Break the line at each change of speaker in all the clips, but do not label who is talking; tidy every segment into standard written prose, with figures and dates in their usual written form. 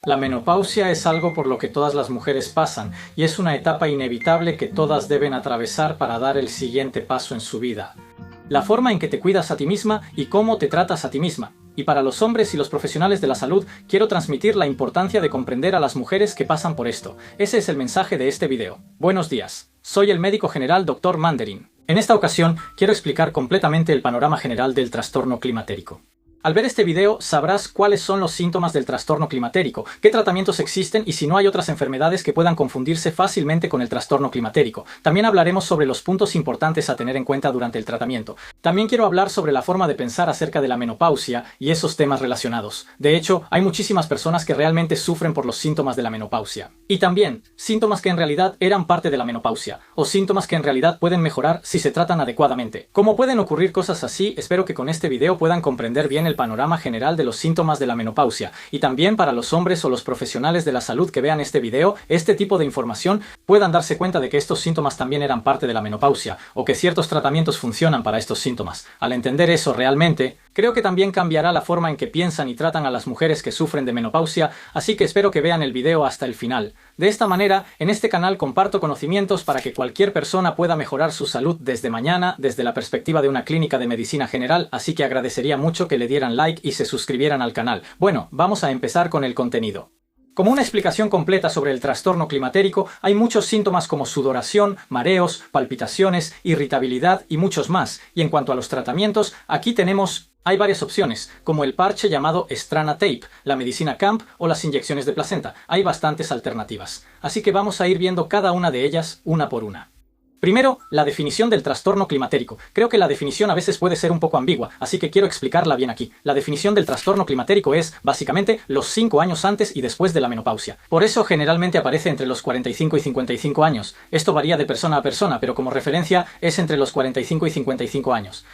La menopausia es algo por lo que todas las mujeres pasan y es una etapa inevitable que todas deben atravesar para dar el siguiente paso en su vida. La forma en que te cuidas a ti misma y cómo te tratas a ti misma. Y para los hombres y los profesionales de la salud, quiero transmitir la importancia de comprender a las mujeres que pasan por esto. Ese es el mensaje de este video. Buenos días. Soy el médico general Dr. Mandarin. En esta ocasión, quiero explicar completamente el panorama general del trastorno climatérico. Al ver este video sabrás cuáles son los síntomas del trastorno climatérico, qué tratamientos existen y si no hay otras enfermedades que puedan confundirse fácilmente con el trastorno climatérico. También hablaremos sobre los puntos importantes a tener en cuenta durante el tratamiento. También quiero hablar sobre la forma de pensar acerca de la menopausia y esos temas relacionados. De hecho, hay muchísimas personas que realmente sufren por los síntomas de la menopausia. Y también, síntomas que en realidad eran parte de la menopausia, o síntomas que en realidad pueden mejorar si se tratan adecuadamente. Como pueden ocurrir cosas así, espero que con este video puedan comprender bien el panorama general de los síntomas de la menopausia, y también para los hombres o los profesionales de la salud que vean este video, este tipo de información, puedan darse cuenta de que estos síntomas también eran parte de la menopausia, o que ciertos tratamientos funcionan para estos síntomas. Al entender eso realmente, creo que también cambiará la forma en que piensan y tratan a las mujeres que sufren de menopausia, así que espero que vean el video hasta el final. De esta manera, en este canal comparto conocimientos para que cualquier persona pueda mejorar su salud desde mañana, desde la perspectiva de una clínica de medicina general, así que agradecería mucho que le dieran like y se suscribieran al canal. Bueno, vamos a empezar con el contenido. Como una explicación completa sobre el trastorno climatérico, hay muchos síntomas como sudoración, mareos, palpitaciones, irritabilidad y muchos más. Y en cuanto a los tratamientos, aquí hay varias opciones, como el parche llamado Strana Tape, la medicina CAMP o las inyecciones de placenta. Hay bastantes alternativas. Así que vamos a ir viendo cada una de ellas una por una. Primero, la definición del trastorno climatérico. Creo que la definición a veces puede ser un poco ambigua, así que quiero explicarla bien aquí. La definición del trastorno climatérico es, básicamente, los 5 años antes y después de la menopausia. Por eso generalmente aparece entre los 45 y 55 años. Esto varía de persona a persona, pero como referencia es entre los 45 y 55 años.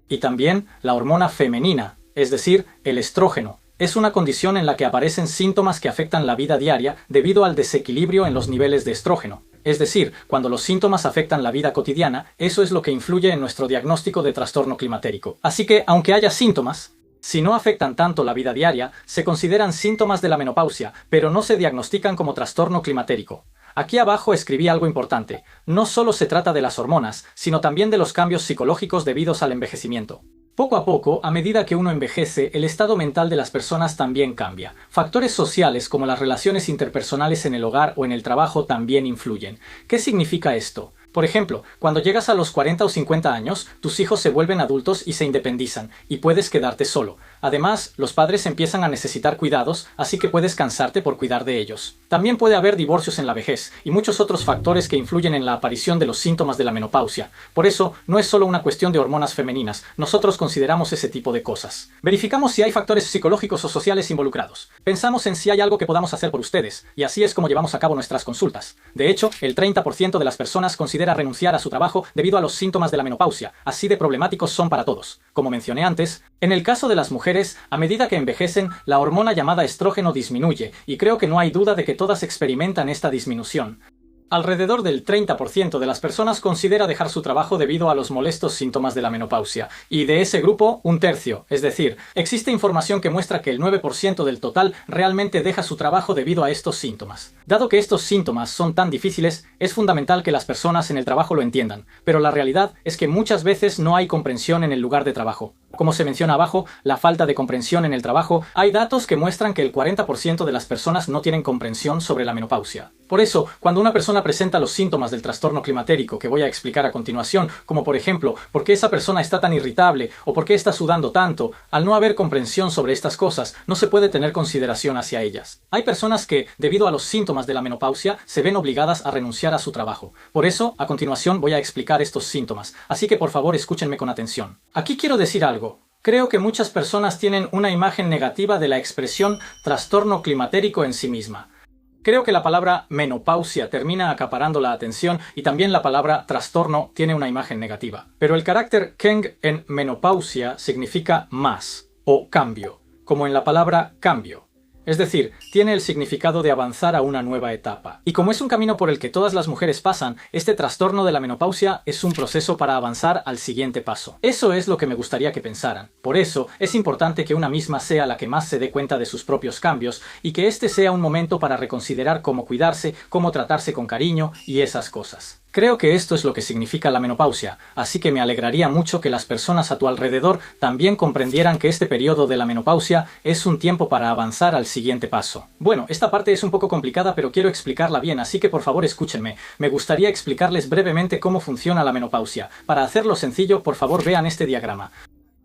Y también la hormona femenina, es decir, el estrógeno. Es una condición en la que aparecen síntomas que afectan la vida diaria debido al desequilibrio en los niveles de estrógeno. Es decir, cuando los síntomas afectan la vida cotidiana, eso es lo que influye en nuestro diagnóstico de trastorno climatérico. Así que, aunque haya síntomas, si no afectan tanto la vida diaria, se consideran síntomas de la menopausia, pero no se diagnostican como trastorno climatérico. Aquí abajo escribí algo importante. No solo se trata de las hormonas, sino también de los cambios psicológicos debidos al envejecimiento. Poco a poco, a medida que uno envejece, el estado mental de las personas también cambia. Factores sociales como las relaciones interpersonales en el hogar o en el trabajo también influyen. ¿Qué significa esto? Por ejemplo, cuando llegas a los 40 o 50 años, tus hijos se vuelven adultos y se independizan, y puedes quedarte solo. Además, los padres empiezan a necesitar cuidados, así que puedes cansarte por cuidar de ellos. También puede haber divorcios en la vejez, y muchos otros factores que influyen en la aparición de los síntomas de la menopausia. Por eso, no es solo una cuestión de hormonas femeninas, nosotros consideramos ese tipo de cosas. Verificamos si hay factores psicológicos o sociales involucrados. Pensamos en si hay algo que podamos hacer por ustedes, y así es como llevamos a cabo nuestras consultas. De hecho, el 30% de las personas considera renunciar a su trabajo debido a los síntomas de la menopausia, así de problemáticos son para todos. Como mencioné antes, en el caso de las mujeres, a medida que envejecen, la hormona llamada estrógeno disminuye, y creo que no hay duda de que todas experimentan esta disminución. Alrededor del 30% de las personas considera dejar su trabajo debido a los molestos síntomas de la menopausia, y de ese grupo, un tercio, es decir, existe información que muestra que el 9% del total realmente deja su trabajo debido a estos síntomas. Dado que estos síntomas son tan difíciles, es fundamental que las personas en el trabajo lo entiendan, pero la realidad es que muchas veces no hay comprensión en el lugar de trabajo. Como se menciona abajo, la falta de comprensión en el trabajo, hay datos que muestran que el 40% de las personas no tienen comprensión sobre la menopausia. Por eso, cuando una persona presenta los síntomas del trastorno climatérico que voy a explicar a continuación, como por ejemplo, por qué esa persona está tan irritable o por qué está sudando tanto, al no haber comprensión sobre estas cosas, no se puede tener consideración hacia ellas. Hay personas que, debido a los síntomas de la menopausia, se ven obligadas a renunciar a su trabajo. Por eso, a continuación voy a explicar estos síntomas, así que por favor escúchenme con atención. Aquí quiero decir algo. Creo que muchas personas tienen una imagen negativa de la expresión trastorno climatérico en sí misma. Creo que la palabra menopausia termina acaparando la atención y también la palabra trastorno tiene una imagen negativa. Pero el carácter keng en menopausia significa más o cambio, como en la palabra cambio. Es decir, tiene el significado de avanzar a una nueva etapa. Y como es un camino por el que todas las mujeres pasan, este trastorno de la menopausia es un proceso para avanzar al siguiente paso. Eso es lo que me gustaría que pensaran. Por eso, es importante que una misma sea la que más se dé cuenta de sus propios cambios y que este sea un momento para reconsiderar cómo cuidarse, cómo tratarse con cariño y esas cosas. Creo que esto es lo que significa la menopausia, así que me alegraría mucho que las personas a tu alrededor también comprendieran que este periodo de la menopausia es un tiempo para avanzar al siguiente paso. Bueno, esta parte es un poco complicada, pero quiero explicarla bien, así que por favor escúchenme. Me gustaría explicarles brevemente cómo funciona la menopausia. Para hacerlo sencillo, por favor vean este diagrama.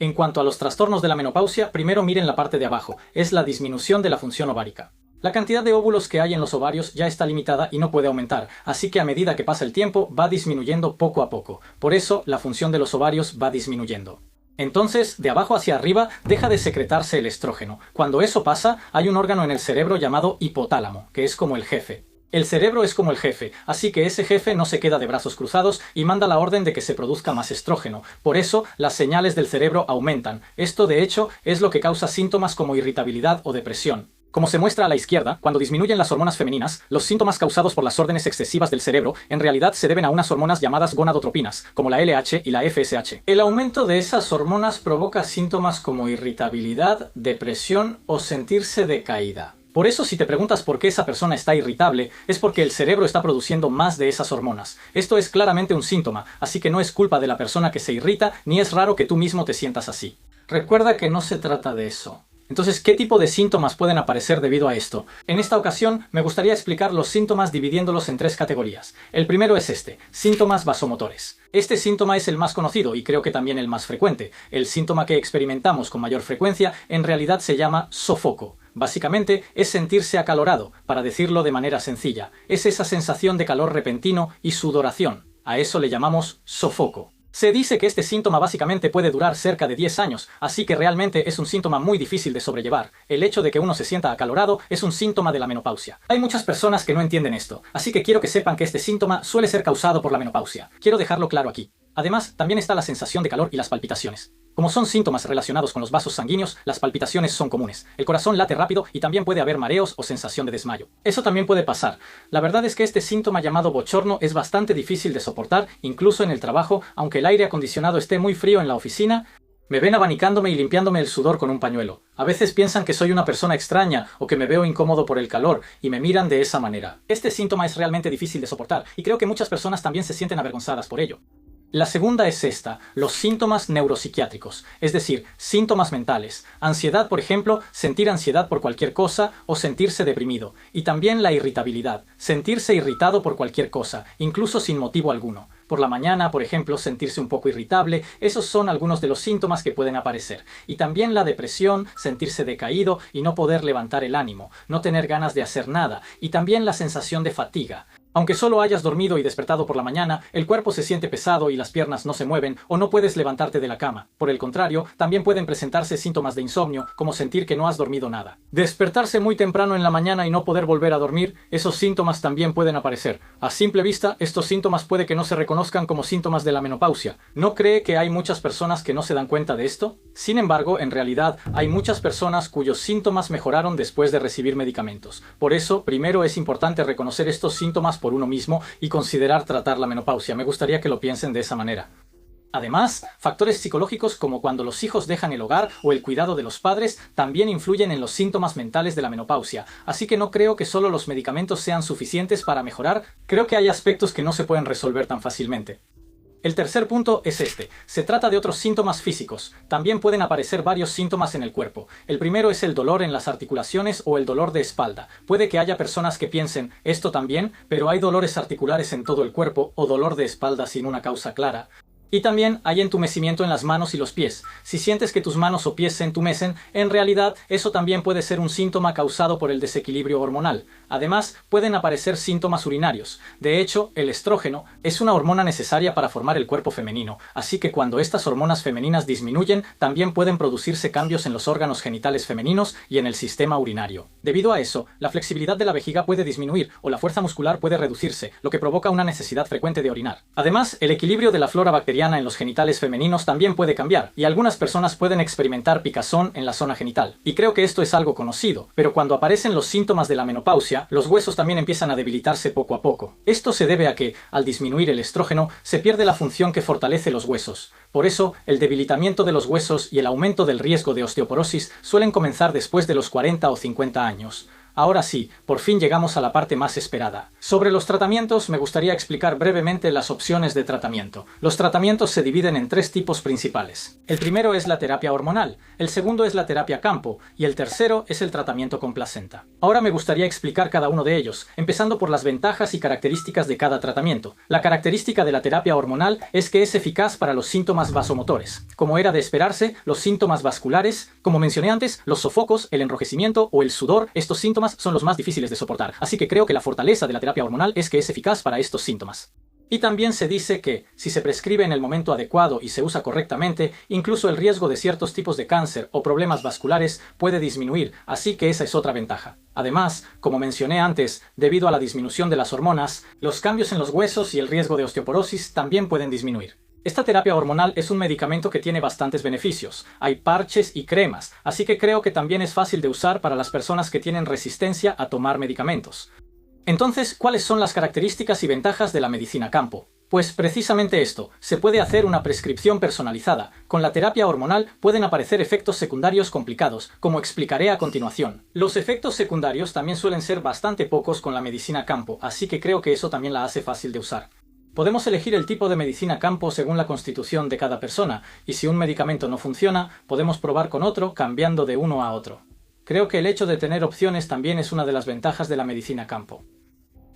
En cuanto a los trastornos de la menopausia, primero miren la parte de abajo, es la disminución de la función ovárica. La cantidad de óvulos que hay en los ovarios ya está limitada y no puede aumentar, así que a medida que pasa el tiempo va disminuyendo poco a poco. Por eso, la función de los ovarios va disminuyendo. Entonces, de abajo hacia arriba, deja de secretarse el estrógeno. Cuando eso pasa, hay un órgano en el cerebro llamado hipotálamo, que es como el jefe. El cerebro es como el jefe, así que ese jefe no se queda de brazos cruzados y manda la orden de que se produzca más estrógeno. Por eso, las señales del cerebro aumentan. Esto, de hecho, es lo que causa síntomas como irritabilidad o depresión. Como se muestra a la izquierda, cuando disminuyen las hormonas femeninas, los síntomas causados por las órdenes excesivas del cerebro en realidad se deben a unas hormonas llamadas gonadotropinas, como la LH y la FSH. El aumento de esas hormonas provoca síntomas como irritabilidad, depresión o sentirse decaída. Por eso, si te preguntas por qué esa persona está irritable, es porque el cerebro está produciendo más de esas hormonas. Esto es claramente un síntoma, así que no es culpa de la persona que se irrita, ni es raro que tú mismo te sientas así. Recuerda que no se trata de eso. Entonces, ¿qué tipo de síntomas pueden aparecer debido a esto? En esta ocasión, me gustaría explicar los síntomas dividiéndolos en 3 categorías. El primero es síntomas vasomotores. Este síntoma es el más conocido y creo que también el más frecuente. El síntoma que experimentamos con mayor frecuencia en realidad se llama sofoco. Básicamente, es sentirse acalorado, para decirlo de manera sencilla. Es esa sensación de calor repentino y sudoración. A eso le llamamos sofoco. Se dice que este síntoma básicamente puede durar cerca de 10 años, así que realmente es un síntoma muy difícil de sobrellevar. El hecho de que uno se sienta acalorado es un síntoma de la menopausia. Hay muchas personas que no entienden esto, así que quiero que sepan que este síntoma suele ser causado por la menopausia. Quiero dejarlo claro aquí. Además, también está la sensación de calor y las palpitaciones. Como son síntomas relacionados con los vasos sanguíneos, las palpitaciones son comunes. El corazón late rápido y también puede haber mareos o sensación de desmayo. Eso también puede pasar. La verdad es que este síntoma llamado bochorno es bastante difícil de soportar, incluso en el trabajo, aunque el aire acondicionado esté muy frío en la oficina. Me ven abanicándome y limpiándome el sudor con un pañuelo. A veces piensan que soy una persona extraña o que me veo incómodo por el calor y me miran de esa manera. Este síntoma es realmente difícil de soportar y creo que muchas personas también se sienten avergonzadas por ello. La segunda es los síntomas neuropsiquiátricos, es decir, síntomas mentales. Ansiedad, por ejemplo, sentir ansiedad por cualquier cosa o sentirse deprimido. Y también la irritabilidad, sentirse irritado por cualquier cosa, incluso sin motivo alguno. Por la mañana, por ejemplo, sentirse un poco irritable, esos son algunos de los síntomas que pueden aparecer. Y también la depresión, sentirse decaído y no poder levantar el ánimo, no tener ganas de hacer nada, y también la sensación de fatiga. Aunque solo hayas dormido y despertado por la mañana, el cuerpo se siente pesado y las piernas no se mueven o no puedes levantarte de la cama. Por el contrario, también pueden presentarse síntomas de insomnio, como sentir que no has dormido nada. Despertarse muy temprano en la mañana y no poder volver a dormir, esos síntomas también pueden aparecer. A simple vista, estos síntomas puede que no se reconozcan como síntomas de la menopausia. ¿No cree que hay muchas personas que no se dan cuenta de esto? Sin embargo, en realidad, hay muchas personas cuyos síntomas mejoraron después de recibir medicamentos. Por eso, primero es importante reconocer estos síntomas por uno mismo y considerar tratar la menopausia. Me gustaría que lo piensen de esa manera. Además, factores psicológicos como cuando los hijos dejan el hogar o el cuidado de los padres también influyen en los síntomas mentales de la menopausia, así que no creo que solo los medicamentos sean suficientes para mejorar, creo que hay aspectos que no se pueden resolver tan fácilmente. El tercer punto es se trata de otros síntomas físicos. También pueden aparecer varios síntomas en el cuerpo. El primero es el dolor en las articulaciones o el dolor de espalda. Puede que haya personas que piensen, esto también, pero hay dolores articulares en todo el cuerpo o dolor de espalda sin una causa clara. Y también hay entumecimiento en las manos y los pies. Si sientes que tus manos o pies se entumecen, en realidad eso también puede ser un síntoma causado por el desequilibrio hormonal. Además, pueden aparecer síntomas urinarios. De hecho, el estrógeno es una hormona necesaria para formar el cuerpo femenino, así que cuando estas hormonas femeninas disminuyen, también pueden producirse cambios en los órganos genitales femeninos y en el sistema urinario. Debido a eso, la flexibilidad de la vejiga puede disminuir o la fuerza muscular puede reducirse, lo que provoca una necesidad frecuente de orinar. Además, el equilibrio de la flora bacteriana bacteriana en los genitales femeninos también puede cambiar, y algunas personas pueden experimentar picazón en la zona genital. Y creo que esto es algo conocido, pero cuando aparecen los síntomas de la menopausia, los huesos también empiezan a debilitarse poco a poco. Esto se debe a que, al disminuir el estrógeno, se pierde la función que fortalece los huesos. Por eso, el debilitamiento de los huesos y el aumento del riesgo de osteoporosis suelen comenzar después de los 40 o 50 años. Ahora sí, por fin llegamos a la parte más esperada. Sobre los tratamientos, me gustaría explicar brevemente las opciones de tratamiento. Los tratamientos se dividen en 3 tipos principales. El primero es la terapia hormonal, el segundo es la terapia campo y el tercero es el tratamiento con placenta. Ahora me gustaría explicar cada uno de ellos, empezando por las ventajas y características de cada tratamiento. La característica de la terapia hormonal es que es eficaz para los síntomas vasomotores. Como era de esperarse, los síntomas vasculares, como mencioné antes, los sofocos, el enrojecimiento o el sudor, estos síntomas son los más difíciles de soportar, así que creo que la fortaleza de la terapia hormonal es que es eficaz para estos síntomas. Y también se dice que, si se prescribe en el momento adecuado y se usa correctamente, incluso el riesgo de ciertos tipos de cáncer o problemas vasculares puede disminuir, así que esa es otra ventaja. Además, como mencioné antes, debido a la disminución de las hormonas, los cambios en los huesos y el riesgo de osteoporosis también pueden disminuir. Esta terapia hormonal es un medicamento que tiene bastantes beneficios. Hay parches y cremas, así que creo que también es fácil de usar para las personas que tienen resistencia a tomar medicamentos. Entonces, ¿cuáles son las características y ventajas de la medicina campo? Pues precisamente esto, se puede hacer una prescripción personalizada. Con la terapia hormonal pueden aparecer efectos secundarios complicados, como explicaré a continuación. Los efectos secundarios también suelen ser bastante pocos con la medicina campo, así que creo que eso también la hace fácil de usar. Podemos elegir el tipo de medicina campo según la constitución de cada persona, y si un medicamento no funciona, podemos probar con otro cambiando de uno a otro. Creo que el hecho de tener opciones también es una de las ventajas de la medicina campo.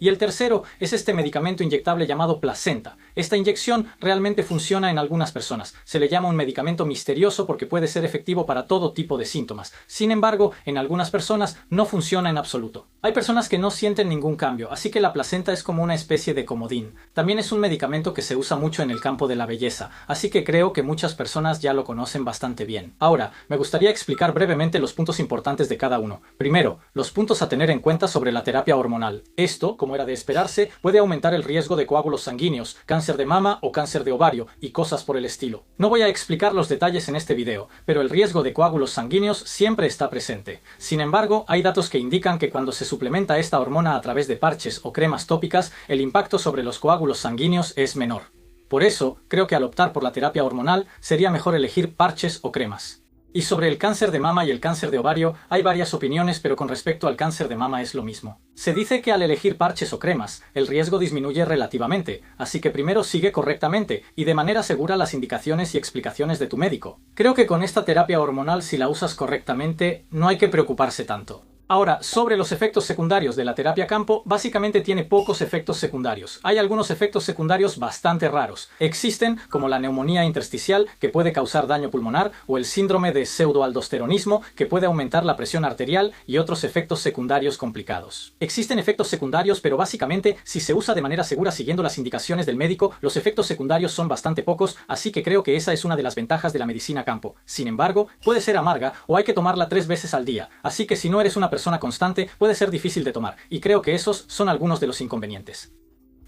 Y el tercero es este medicamento inyectable llamado placenta. Esta inyección realmente funciona en algunas personas. Se le llama un medicamento misterioso porque puede ser efectivo para todo tipo de síntomas. Sin embargo, en algunas personas no funciona en absoluto. Hay personas que no sienten ningún cambio, así que la placenta es como una especie de comodín. También es un medicamento que se usa mucho en el campo de la belleza, así que creo que muchas personas ya lo conocen bastante bien. Ahora, me gustaría explicar brevemente los puntos importantes de cada uno. Primero, los puntos a tener en cuenta sobre la terapia hormonal. Esto, como era de esperarse, puede aumentar el riesgo de coágulos sanguíneos, cáncer de mama o cáncer de ovario y cosas por el estilo. No voy a explicar los detalles en este video, pero el riesgo de coágulos sanguíneos siempre está presente. Sin embargo, hay datos que indican que cuando se suplementa esta hormona a través de parches o cremas tópicas, el impacto sobre los coágulos sanguíneos es menor. Por eso, creo que al optar por la terapia hormonal, sería mejor elegir parches o cremas. Y sobre el cáncer de mama y el cáncer de ovario, hay varias opiniones, pero con respecto al cáncer de mama es lo mismo. Se dice que al elegir parches o cremas, el riesgo disminuye relativamente, así que primero sigue correctamente y de manera segura las indicaciones y explicaciones de tu médico. Creo que con esta terapia hormonal, si la usas correctamente, no hay que preocuparse tanto. Ahora, sobre los efectos secundarios de la terapia campo, básicamente tiene pocos efectos secundarios. Hay algunos efectos secundarios bastante raros. Existen, como la neumonía intersticial, que puede causar daño pulmonar, o el síndrome de pseudoaldosteronismo, que puede aumentar la presión arterial, y otros efectos secundarios complicados. Existen efectos secundarios, pero básicamente, si se usa de manera segura siguiendo las indicaciones del médico, los efectos secundarios son bastante pocos, así que creo que esa es una de las ventajas de la medicina campo. Sin embargo, puede ser amarga o hay que tomarla 3 veces al día, así que si no eres una persona constante, puede ser difícil de tomar, y creo que esos son algunos de los inconvenientes.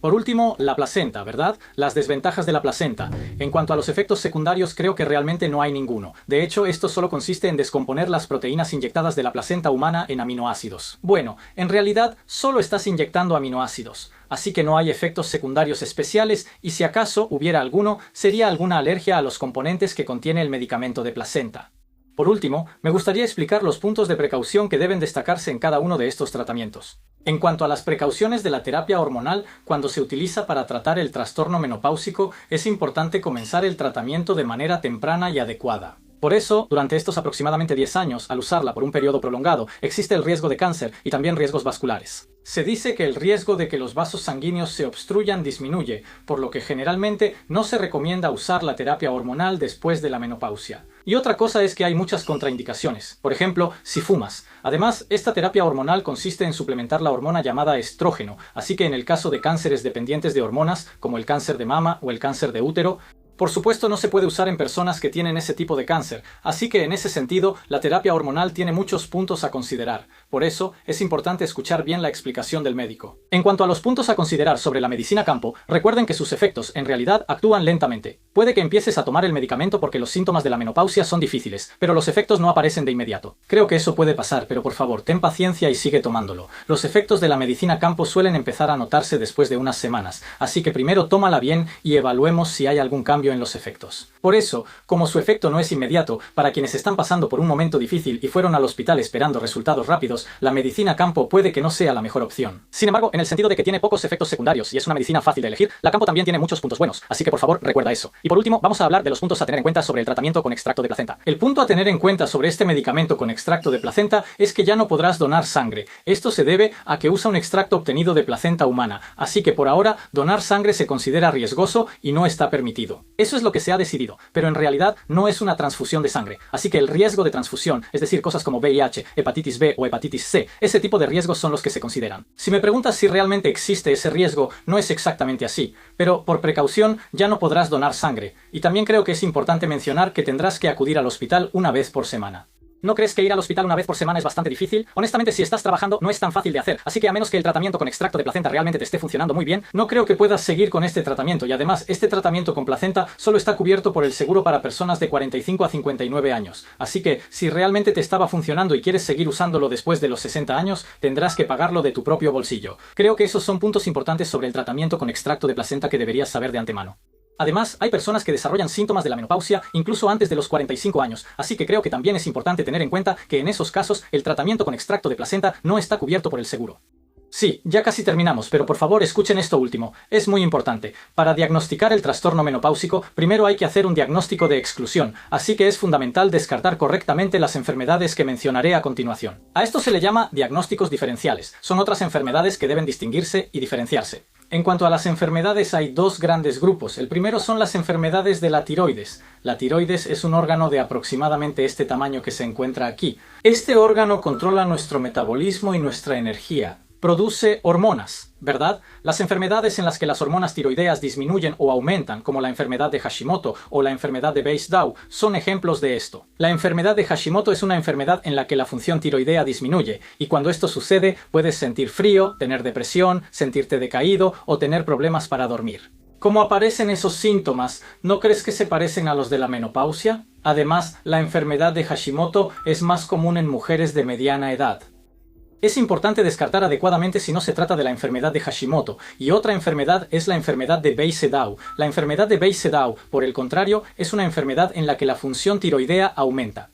Por último, la placenta, ¿verdad? Las desventajas de la placenta. En cuanto a los efectos secundarios, creo que realmente no hay ninguno. De hecho, esto solo consiste en descomponer las proteínas inyectadas de la placenta humana en aminoácidos. Bueno, en realidad, solo estás inyectando aminoácidos, así que no hay efectos secundarios especiales, y si acaso hubiera alguno, sería alguna alergia a los componentes que contiene el medicamento de placenta. Por último, me gustaría explicar los puntos de precaución que deben destacarse en cada uno de estos tratamientos. En cuanto a las precauciones de la terapia hormonal, cuando se utiliza para tratar el trastorno menopáusico, es importante comenzar el tratamiento de manera temprana y adecuada. Por eso, durante estos aproximadamente 10 años, al usarla por un periodo prolongado, existe el riesgo de cáncer y también riesgos vasculares. Se dice que el riesgo de que los vasos sanguíneos se obstruyan disminuye, por lo que generalmente no se recomienda usar la terapia hormonal después de la menopausia. Y otra cosa es que hay muchas contraindicaciones, por ejemplo, si fumas. Además, esta terapia hormonal consiste en suplementar la hormona llamada estrógeno, así que en el caso de cánceres dependientes de hormonas, como el cáncer de mama o el cáncer de útero, por supuesto no se puede usar en personas que tienen ese tipo de cáncer, así que en ese sentido la terapia hormonal tiene muchos puntos a considerar. Por eso es importante escuchar bien la explicación del médico. En cuanto a los puntos a considerar sobre la medicina campo, recuerden que sus efectos en realidad actúan lentamente. Puede que empieces a tomar el medicamento porque los síntomas de la menopausia son difíciles, pero los efectos no aparecen de inmediato. Creo que eso puede pasar, pero por favor, ten paciencia y sigue tomándolo. Los efectos de la medicina campo suelen empezar a notarse después de unas semanas, así que primero tómala bien y evaluemos si hay algún cambio en los efectos. Por eso, como su efecto no es inmediato, para quienes están pasando por un momento difícil y fueron al hospital esperando resultados rápidos, la medicina campo puede que no sea la mejor opción. Sin embargo, en el sentido de que tiene pocos efectos secundarios y es una medicina fácil de elegir, la campo también tiene muchos puntos buenos, así que por favor recuerda eso. Y por último, vamos a hablar de los puntos a tener en cuenta sobre el tratamiento con extracto de placenta. El punto a tener en cuenta sobre este medicamento con extracto de placenta es que ya no podrás donar sangre. Esto se debe a que usa un extracto obtenido de placenta humana, así que por ahora donar sangre se considera riesgoso y no está permitido. Eso es lo que se ha decidido, pero en realidad no es una transfusión de sangre, así que el riesgo de transfusión, es decir, cosas como VIH, hepatitis B o hepatitis C, ese tipo de riesgos son los que se consideran. Si me preguntas si realmente existe ese riesgo, no es exactamente así, pero por precaución ya no podrás donar sangre, y también creo que es importante mencionar que tendrás que acudir al hospital una vez por semana. ¿No crees que ir al hospital una vez por semana es bastante difícil? Honestamente, si estás trabajando, no es tan fácil de hacer, así que a menos que el tratamiento con extracto de placenta realmente te esté funcionando muy bien, no creo que puedas seguir con este tratamiento, y además, este tratamiento con placenta solo está cubierto por el seguro para personas de 45 a 59 años, así que si realmente te estaba funcionando y quieres seguir usándolo después de los 60 años, tendrás que pagarlo de tu propio bolsillo. Creo que esos son puntos importantes sobre el tratamiento con extracto de placenta que deberías saber de antemano. Además, hay personas que desarrollan síntomas de la menopausia incluso antes de los 45 años, así que creo que también es importante tener en cuenta que en esos casos el tratamiento con extracto de placenta no está cubierto por el seguro. Sí, ya casi terminamos, pero por favor escuchen esto último, es muy importante. Para diagnosticar el trastorno menopáusico, primero hay que hacer un diagnóstico de exclusión, así que es fundamental descartar correctamente las enfermedades que mencionaré a continuación. A esto se le llama diagnósticos diferenciales, son otras enfermedades que deben distinguirse y diferenciarse. En cuanto a las enfermedades hay dos grandes grupos. El primero son las enfermedades de la tiroides. La tiroides es un órgano de aproximadamente este tamaño que se encuentra aquí. Este órgano controla nuestro metabolismo y nuestra energía. Produce hormonas, ¿verdad? Las enfermedades en las que las hormonas tiroideas disminuyen o aumentan, como la enfermedad de Hashimoto o la enfermedad de Basedow, son ejemplos de esto. La enfermedad de Hashimoto es una enfermedad en la que la función tiroidea disminuye, y cuando esto sucede, puedes sentir frío, tener depresión, sentirte decaído o tener problemas para dormir. ¿Cómo aparecen esos síntomas? ¿No crees que se parecen a los de la menopausia? Además, la enfermedad de Hashimoto es más común en mujeres de mediana edad. Es importante descartar adecuadamente si no se trata de la enfermedad de Hashimoto, y otra enfermedad es la enfermedad de Basedow. La enfermedad de Basedow, por el contrario, es una enfermedad en la que la función tiroidea aumenta.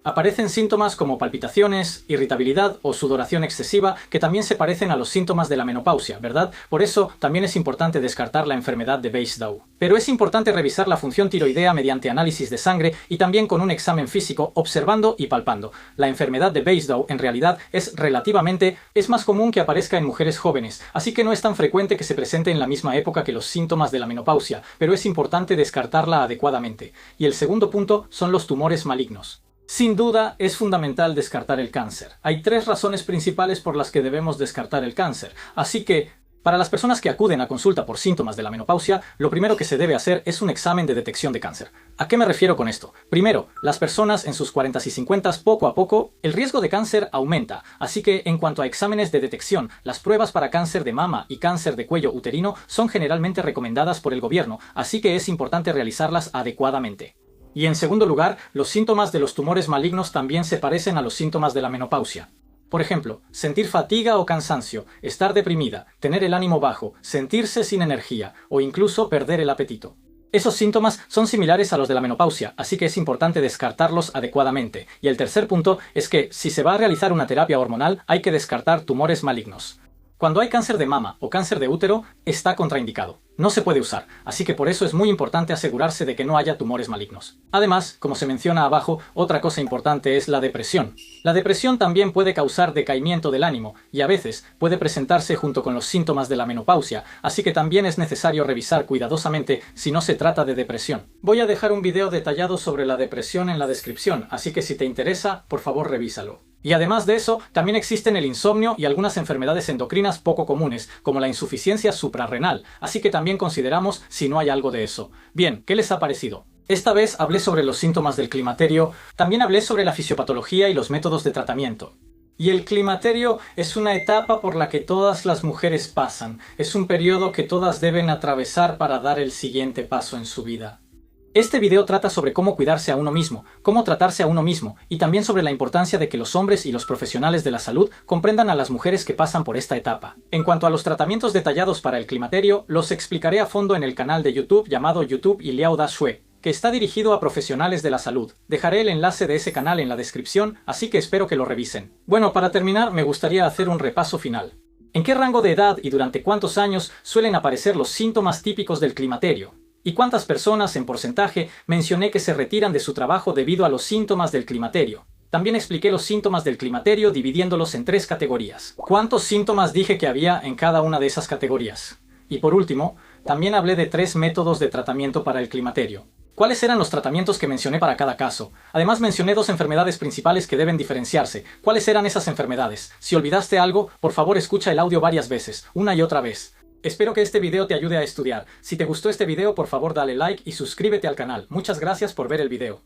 Aparecen síntomas como palpitaciones, irritabilidad o sudoración excesiva que también se parecen a los síntomas de la menopausia, ¿verdad? Por eso también es importante descartar la enfermedad de Basedow. Pero es importante revisar la función tiroidea mediante análisis de sangre y también con un examen físico observando y palpando. La enfermedad de Basedow en realidad es más común que aparezca en mujeres jóvenes, así que no es tan frecuente que se presente en la misma época que los síntomas de la menopausia, pero es importante descartarla adecuadamente. Y el segundo punto son los tumores malignos. Sin duda, es fundamental descartar el cáncer. Hay tres razones principales por las que debemos descartar el cáncer, así que, para las personas que acuden a consulta por síntomas de la menopausia, lo primero que se debe hacer es un examen de detección de cáncer. ¿A qué me refiero con esto? Primero, las personas en sus 40s y 50s, poco a poco, el riesgo de cáncer aumenta, así que en cuanto a exámenes de detección, las pruebas para cáncer de mama y cáncer de cuello uterino son generalmente recomendadas por el gobierno, así que es importante realizarlas adecuadamente. Y en segundo lugar, los síntomas de los tumores malignos también se parecen a los síntomas de la menopausia. Por ejemplo, sentir fatiga o cansancio, estar deprimida, tener el ánimo bajo, sentirse sin energía o incluso perder el apetito. Esos síntomas son similares a los de la menopausia, así que es importante descartarlos adecuadamente. Y el tercer punto es que, si se va a realizar una terapia hormonal, hay que descartar tumores malignos. Cuando hay cáncer de mama o cáncer de útero, está contraindicado. No se puede usar, así que por eso es muy importante asegurarse de que no haya tumores malignos. Además, como se menciona abajo, otra cosa importante es la depresión. La depresión también puede causar decaimiento del ánimo y a veces puede presentarse junto con los síntomas de la menopausia, así que también es necesario revisar cuidadosamente si no se trata de depresión. Voy a dejar un video detallado sobre la depresión en la descripción, así que si te interesa, por favor revísalo. Y además de eso, también existen el insomnio y algunas enfermedades endocrinas poco comunes, como la insuficiencia suprarrenal, así que también consideramos si no hay algo de eso. Bien, ¿qué les ha parecido? Esta vez hablé sobre los síntomas del climaterio, también hablé sobre la fisiopatología y los métodos de tratamiento. Y el climaterio es una etapa por la que todas las mujeres pasan, es un periodo que todas deben atravesar para dar el siguiente paso en su vida. Este video trata sobre cómo cuidarse a uno mismo, cómo tratarse a uno mismo, y también sobre la importancia de que los hombres y los profesionales de la salud comprendan a las mujeres que pasan por esta etapa. En cuanto a los tratamientos detallados para el climaterio, los explicaré a fondo en el canal de YouTube llamado YouTube Liao Da Shui, que está dirigido a profesionales de la salud. Dejaré el enlace de ese canal en la descripción, así que espero que lo revisen. Bueno, para terminar, me gustaría hacer un repaso final. ¿En qué rango de edad y durante cuántos años suelen aparecer los síntomas típicos del climaterio? ¿Y cuántas personas, en porcentaje, mencioné que se retiran de su trabajo debido a los síntomas del climaterio? También expliqué los síntomas del climaterio dividiéndolos en 3 categorías. ¿Cuántos síntomas dije que había en cada una de esas categorías? Y por último, también hablé de 3 métodos de tratamiento para el climaterio. ¿Cuáles eran los tratamientos que mencioné para cada caso? Además mencioné 2 enfermedades principales que deben diferenciarse. ¿Cuáles eran esas enfermedades? Si olvidaste algo, por favor escucha el audio varias veces, una y otra vez. Espero que este video te ayude a estudiar. Si te gustó este video, por favor dale like y suscríbete al canal. Muchas gracias por ver el video.